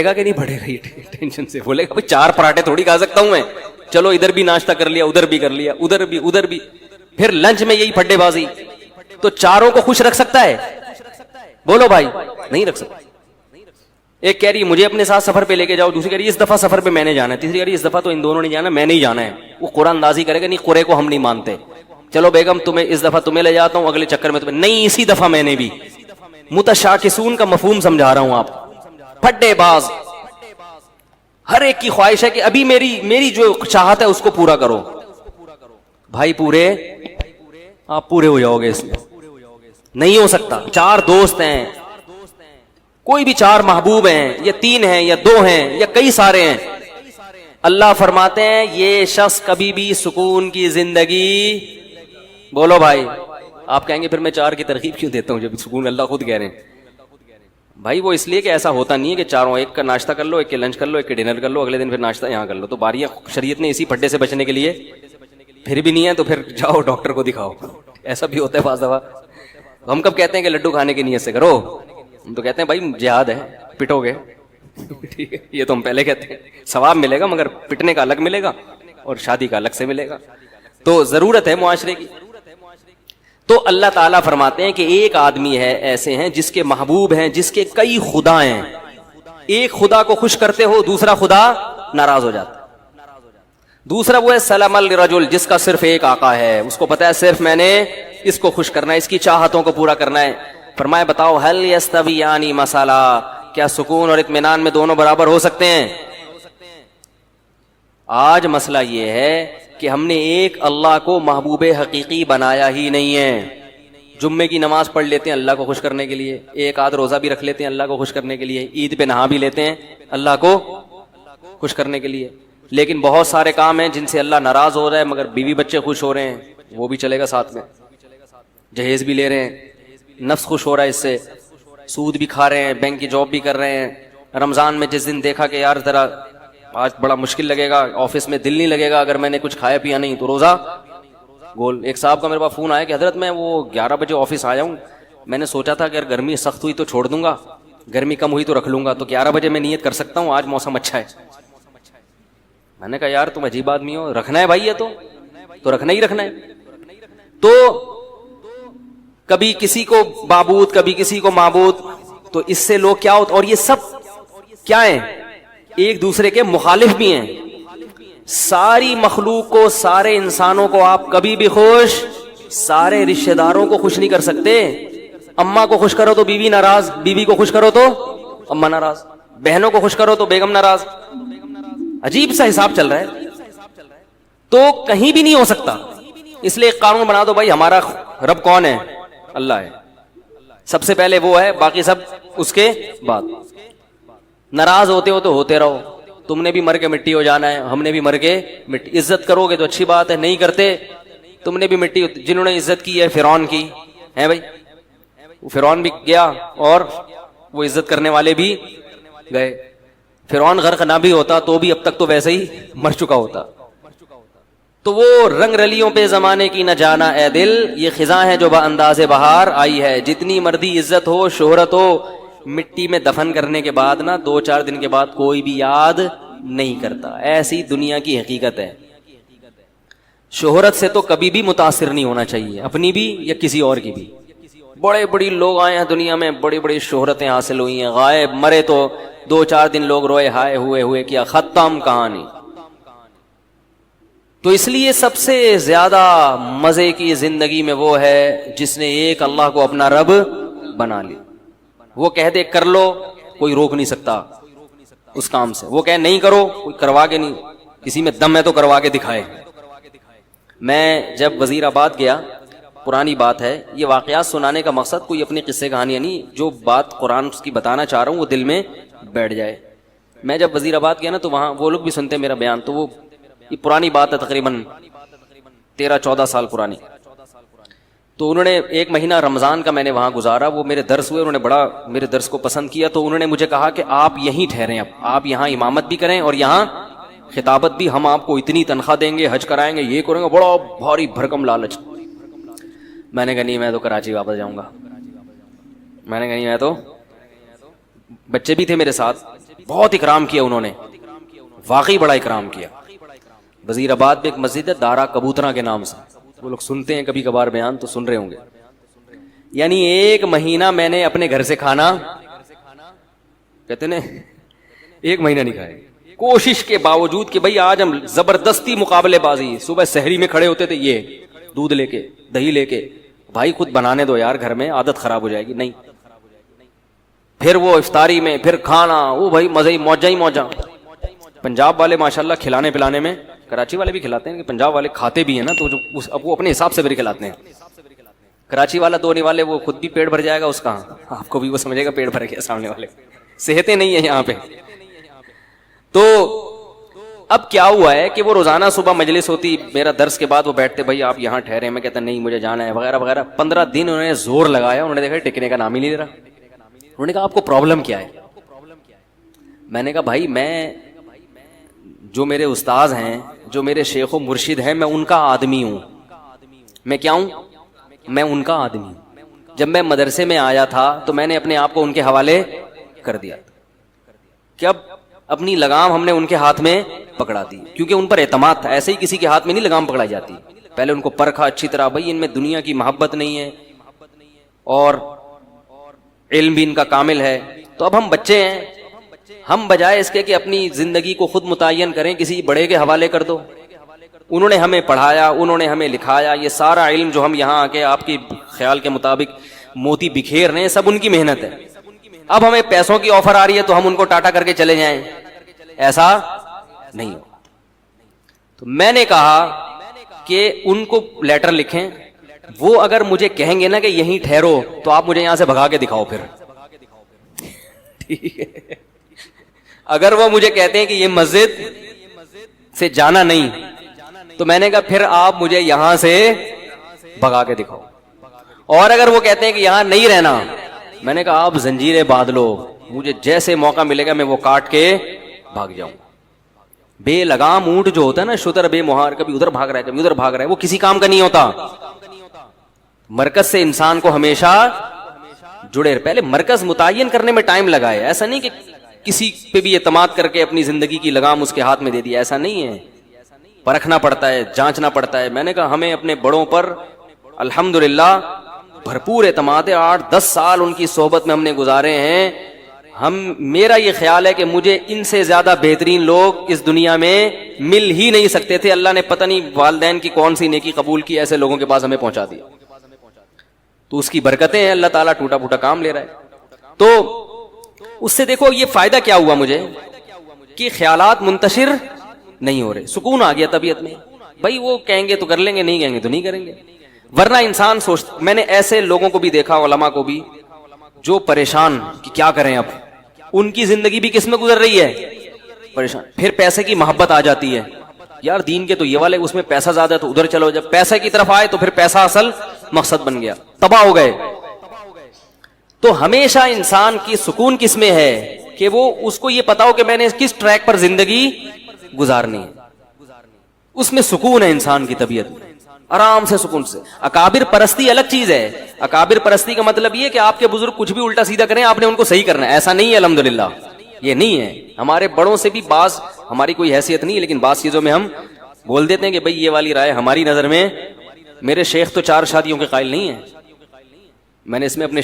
گا کہ نہیں بڑھے گا یہ ٹینشن سے؟ بولے گا بھائی 4 پراٹھے تھوڑی کھا سکتا ہوں میں، چلو ادھر بھی ناشتہ کر لیا، ادھر بھی کر لیا، ادھر بھی، پھر لنچ میں یہی پھڈے بازی، تو چاروں کو خوش رکھ سکتا ہے؟ بولو بھائی، نہیں رکھ سکتا۔ ایک کہہ رہی ہے مجھے اپنے ساتھ سفر پہ لے کے جاؤ، دوسری کہہ رہی ہے اس دفعہ سفر پہ میں نے جانا ہے، تیسری کہہ رہی ہے اس دفعہ تو ان دونوں نے جانا، میں نہیں جانا ہے۔ وہ قرآن اندازی کرے گا نہیں، قرے کو ہم نہیں مانتے، چلو بیگم تمہیں اس دفعہ تمہیں لے جاتا ہوں، اگلے چکر میں تمہیں نہیں، اسی دفعہ میں نے بھی۔ متشاکسون کا مفہوم سمجھا رہا ہوں آپ، پھڈے باز، ہر ایک کی خواہش ہے کہ ابھی میری جو چاہت ہے اس کو پورا کرو۔ بھائی آپ پورے ہو جاؤ گے اس میں، نہیں ہو سکتا۔ 4 دوست ہیں، کوئی بھی 4 محبوب ہیں، یا 3 ہیں، یا 2 ہیں، یا کئی سارے ہیں، اللہ فرماتے ہیں یہ شخص کبھی بھی سکون کی زندگی، بولو بھائی، آپ کہیں گے پھر میں 4 کی ترغیب کیوں دیتا ہوں جب سکون اللہ خود کہہ رہے ہیں؟ بھائی وہ اس لیے کہ ایسا ہوتا نہیں ہے کہ چاروں، ایک کا ناشتہ کر لو، ایک کے لنچ کر لو، ایک کے ڈنر کر لو، اگلے دن پھر ناشتہ یہاں کر لو، تو باریاں شریعت نے اسی پھڈے سے بچنے کے لیے، پھر بھی نہیں ہے تو پھر جاؤ ڈاکٹر کو دکھاؤ۔ ایسا بھی ہوتا ہے بعض دفعہ، ہم کب کہتے ہیں کہ لڈو کھانے کی نیت سے کرو، ہم تو کہتے ہیں بھائی جہاد ہے، پٹو گے، ٹھیک ہے، یہ تو ہم پہلے کہتے ہیں، ثواب ملے گا مگر پٹنے کا الگ ملے گا اور شادی کا الگ سے ملے گا، تو ضرورت ہے معاشرے کی۔ تو اللہ تعالیٰ فرماتے ہیں کہ ایک آدمی ہے ایسے ہیں جس کے محبوب ہیں، جس کے کئی خدا ہیں، ایک خدا کو خوش کرتے ہو دوسرا خدا ناراض ہو جاتا ہے۔ دوسرا وہ ہے سلام الرجل، جس کا صرف ایک آقا ہے، اس کو پتا ہے صرف میں نے اس کو خوش کرنا ہے، اس کی چاہتوں کو پورا کرنا ہے۔ فرمایا بتاؤ هل یستویان مثلا، کیا سکون اور اطمینان میں دونوں برابر ہو سکتے ہیں؟ آج مسئلہ یہ ہے کہ ہم نے ایک اللہ کو محبوب حقیقی بنایا ہی نہیں ہے۔ جمعے کی نماز پڑھ لیتے ہیں اللہ کو خوش کرنے کے لیے، ایک آدھ روزہ بھی رکھ لیتے ہیں اللہ کو خوش کرنے کے لیے، عید پہ نہا بھی لیتے ہیں اللہ کو خوش کرنے کے لیے، لیکن بہت سارے کام ہیں جن سے اللہ ناراض ہو رہا ہے مگر بیوی بچے خوش ہو رہے ہیں، وہ بھی چلے گا ساتھ میں، جہیز بھی لے رہے ہیں، نفس خوش ہو رہا ہے اس سے، سود بھی کھا رہے ہیں، بینک کی جاب بھی کر رہے ہیں۔ رمضان میں جس دن دیکھا کہ یار ذرا آج بڑا مشکل لگے گا، آفس میں دل نہیں لگے گا اگر میں نے کچھ کھایا پیا نہیں، تو روزہ گول۔ ایک صاحب کا میرے پاس فون آیا کہ حضرت میں وہ 11 بجے آفس آیا ہوں، میں نے سوچا تھا کہ اگر گرمی سخت ہوئی تو چھوڑ دوں گا، گرمی کم ہوئی تو رکھ لوں گا، تو 11 بجے میں نیت کر سکتا ہوں، آج موسم اچھا ہے۔ میں نے کہا یار تم عجیب آدمی ہو، رکھنا ہے بھائی یہ تو رکھنا ہی رکھنا ہے۔ تو کبھی کسی کو معبود کبھی کسی کو معبود، تو اس سے لوگ کیا ہوتا، اور یہ سب کیا ہیں، ایک دوسرے کے مخالف بھی ہیں۔ ساری مخلوق کو، سارے انسانوں کو آپ کبھی بھی خوش، سارے رشتہ داروں کو خوش نہیں کر سکتے۔ اماں کو خوش کرو تو بیوی ناراض، بیوی کو خوش کرو تو اماں ناراض، بہنوں کو خوش کرو تو بیگم ناراض، عجیب سا حساب چل رہا ہے، تو کہیں بھی نہیں ہو سکتا۔ اس لیے ایک قانون بنا دو بھائی، ہمارا رب کون ہے؟ اللہ ہے، سب سے پہلے وہ ہے، باقی سب اس کے بعد۔ ناراض ہوتے ہو تو ہوتے رہو، تم نے بھی مر کے مٹی ہو جانا ہے، ہم نے بھی مر کے مٹی۔ عزت کرو گے تو اچھی بات ہے، نہیں کرتے تم نے بھی مٹی۔ جنہوں نے عزت کی ہے فرعون کی ہے بھائی، وہ فرعون بھی گیا اور وہ عزت کرنے والے بھی گئے۔ فرعون غرق نہ بھی ہوتا تو بھی اب تک تو ویسے ہی مر چکا ہوتا۔ تو وہ رنگ رلیوں پہ زمانے کی نہ جانا اے دل، یہ خزاں ہے جو انداز بہار آئی ہے۔ جتنی مردی عزت ہو شہرت ہو، مٹی میں دفن کرنے کے بعد نا 2-4 دن کے بعد کوئی بھی یاد نہیں کرتا۔ ایسی دنیا کی حقیقت ہے۔ شہرت سے تو کبھی بھی متاثر نہیں ہونا چاہیے، اپنی بھی یا کسی اور کی بھی۔ بڑے بڑی لوگ آئے ہیں دنیا میں، بڑی بڑی شہرتیں حاصل ہوئی ہیں، غائب مرے تو 2-4 دن لوگ روئے، ہائے ہوئے کیا ختم کہانی۔ تو اس لیے سب سے زیادہ مزے کی زندگی میں وہ ہے جس نے ایک اللہ کو اپنا رب بنا لی۔ وہ کہہ دے کر لو، کوئی روک نہیں سکتا اس کام سے، وہ کہے نہیں کرو، کوئی کروا کے نہیں، کسی میں دم ہے تو کروا کے دکھائے۔ میں جب وزیر آباد گیا، پرانی بات ہے، یہ واقعات سنانے کا مقصد کوئی اپنی قصے کہانیاں نہیں، جو بات قرآن کی بتانا چاہ رہا ہوں وہ دل میں بیٹھ جائے۔ میں جب وزیر آباد گیا نا تو وہاں وہ لوگ بھی سنتے میرا بیان، تو وہ یہ پرانی بات ہے، تقریباً 13-14 سال پرانی۔ تو انہوں نے 1 مہینہ رمضان کا میں نے وہاں گزارا، وہ میرے درس ہوئے، انہوں نے بڑا میرے درس کو پسند کیا، تو انہوں نے مجھے کہا کہ آپ یہیں ٹھہریں، اب آپ یہاں امامت بھی کریں اور یہاں خطابت بھی، ہم آپ کو اتنی تنخواہ دیں گے، حج کرائیں گے، یہ کریں گے، بڑا بھاری بھرکم لالچ۔ میں نے کہا نہیں، میں تو کراچی واپس جاؤں گا۔ میں نے کہا نہیں، میں تو، بچے بھی تھے میرے ساتھ، بہت اکرام کیا انہوں نے, واقعی بڑا اکرام کیا. وزیر آباد میں ایک مسجد ہے دارا کبوترا کے نام سے, وہ لوگ سنتے ہیں کبھی کبھار بیان تو سن رہے ہوں گے. یعنی 1 مہینہ میں نے اپنے گھر سے کھانا, کہتے ہیں 1 مہینہ نہیں کھائے, کوشش کے باوجود کہ بھئی آج ہم زبردستی مقابلے بازی, صبح سحری میں کھڑے ہوتے تھے, یہ دودھ لے کے دہی لے کے, بھائی خود بنانے دو یار گھر میں, عادت خراب ہو جائے گی. نہیں, پھر وہ افطاری میں پھر کھانا, وہ بھائی مزے ہی موجہ. پنجاب والے ماشاءاللہ کھلانے پلانے میں, کراچی والے بھی کھلاتے ہیں کہ پنجاب والے کھاتے بھی ہیں نا, تو اب وہ اپنے حساب سے بھی کھلاتے ہیں. کراچی والا دھونے والے وہ خود بھی پیٹ بھر جائے گا اس کا, آپ کو بھی وہ سمجھے گا پیٹ بھر گیا, سامنے والے صحتیں نہیں ہیں یہاں پہ. تو اب کیا ہوا ہے کہ وہ روزانہ صبح مجلس ہوتی, میرا درس کے بعد وہ بیٹھتے, بھائی آپ یہاں ٹھہرے, میں کہتا نہیں مجھے جانا ہے وغیرہ وغیرہ. 15 دن انہوں نے زور لگایا, انہوں نے دیکھا ٹکنے کا نام ہی نہیں دے رہا. انہوں نے کہا آپ کو پرابلم کیا ہے؟ میں نے کہا بھائی میں, جو میرے استاذ ہیں, جو میرے شیخ و مرشد ہیں, میں ان کا آدمی ہوں. میں کیا ہوں؟ میں ان کا آدمی ہوں. جب میں مدرسے میں آیا تھا تو میں نے اپنے آپ کو ان کے حوالے کر دیا کہ اب اپنی لگام ہم نے ان کے ہاتھ میں پکڑا دی, کیونکہ ان پر اعتماد تھا. ایسے ہی کسی کے ہاتھ میں نہیں لگام پکڑائی جاتی, پہلے ان کو پرکھا اچھی طرح, بھائی ان میں دنیا کی محبت نہیں ہے اور علم بھی ان کا کامل ہے. تو اب ہم بچے ہیں, ہم بجائے اس کے کہ اپنی زندگی کو خود متعین کریں, کسی بڑے کے حوالے کر دو. انہوں نے ہمیں پڑھایا, انہوں نے ہمیں لکھایا, یہ سارا علم جو ہم یہاں آ کے آپ کے خیال کے مطابق موتی بکھیر رہے ہیں, سب ان کی محنت ہے. اب ہمیں پیسوں کی آفر آ رہی ہے تو ہم ان کو ٹاٹا کر کے چلے جائیں, ایسا نہیں. تو میں نے کہا کہ ان کو لیٹر لکھیں, وہ اگر مجھے کہیں گے نا کہ یہیں ٹھہرو تو آپ مجھے یہاں سے بھگا کے دکھاؤ پھر, ٹھیک ہے. اگر وہ مجھے کہتے ہیں کہ یہ مسجد سے جانا نہیں, تو میں نے کہا پھر آپ مجھے یہاں سے بھگا کے دکھاؤ. اور اگر وہ کہتے ہیں کہ یہاں نہیں رہنا, میں نے کہا آپ زنجیریں باندھ لو, مجھے جیسے موقع ملے گا میں وہ کاٹ کے بھاگ جاؤں. بے لگام اونٹ جو ہوتا ہے نا, شتر بے مہار, کبھی ادھر بھاگ رہا ہے کبھی ادھر بھاگ رہا ہے, وہ کسی کام کا نہیں ہوتا. مرکز سے انسان کو ہمیشہ جڑے, پہلے مرکز متعین کرنے میں ٹائم لگا ہے. ایسا نہیں کہ کسی پہ بھی اعتماد کر کے اپنی زندگی کی لگام اس کے ہاتھ میں دے دی, ایسا نہیں ہے. پرکھنا پڑتا ہے, جانچنا پڑتا ہے. میں نے کہا ہمیں اپنے بڑوں پر الحمدللہ بھرپور اعتماد ہے. 8-10 سال ان کی صحبت میں ہم نے گزارے ہیں. میرا یہ خیال ہے کہ مجھے ان سے زیادہ بہترین لوگ اس دنیا میں مل ہی نہیں سکتے تھے. اللہ نے پتہ نہیں والدین کی کون سی نیکی قبول کی, ایسے لوگوں کے پاس ہمیں پہنچا دیا. تو اس کی برکتیں ہیں, اللہ تعالیٰ ٹوٹا پھوٹا کام لے رہا ہے. تو اس سے دیکھو یہ فائدہ کیا ہوا مجھے, کہ خیالات منتشر نہیں ہو رہے, سکون آ گیا طبیعت میں. بھائی وہ کہیں گے تو کر لیں گے, نہیں کہیں گے تو نہیں کریں گے. ورنہ انسان سوچتا, میں نے ایسے لوگوں کو بھی دیکھا, علماء کو بھی, جو پریشان کہ کیا کریں, اب ان کی زندگی بھی کس میں گزر رہی ہے, پریشان. پھر پیسے کی محبت آ جاتی ہے, یار دین کے تو یہ والے, اس میں پیسہ زیادہ ہے تو ادھر چلو. جب پیسے کی طرف آئے تو پھر پیسہ اصل مقصد بن گیا, تباہ ہو گئے. تو ہمیشہ انسان کی سکون کس میں ہے, کہ وہ اس کو یہ پتا ہو کہ میں نے کس ٹریک پر زندگی گزارنی ہے. اس میں سکون ہے انسان کی طبیعت میں, آرام سے سکون سے. اکابر پرستی الگ چیز ہے. اکابر پرستی کا مطلب یہ کہ آپ کے بزرگ کچھ بھی الٹا سیدھا کریں, آپ نے ان کو صحیح کرنا ہے, ایسا نہیں ہے. الحمدللہ یہ نہیں ہے. ہمارے بڑوں سے بھی بعض, ہماری کوئی حیثیت نہیں ہے, لیکن بعض چیزوں میں ہم بول دیتے ہیں کہ بھئی یہ والی رائے ہماری نظر میں, میرے شیخ تو 4 شادیوں کے قائل نہیں ہیں. میں نے اس میں اپنے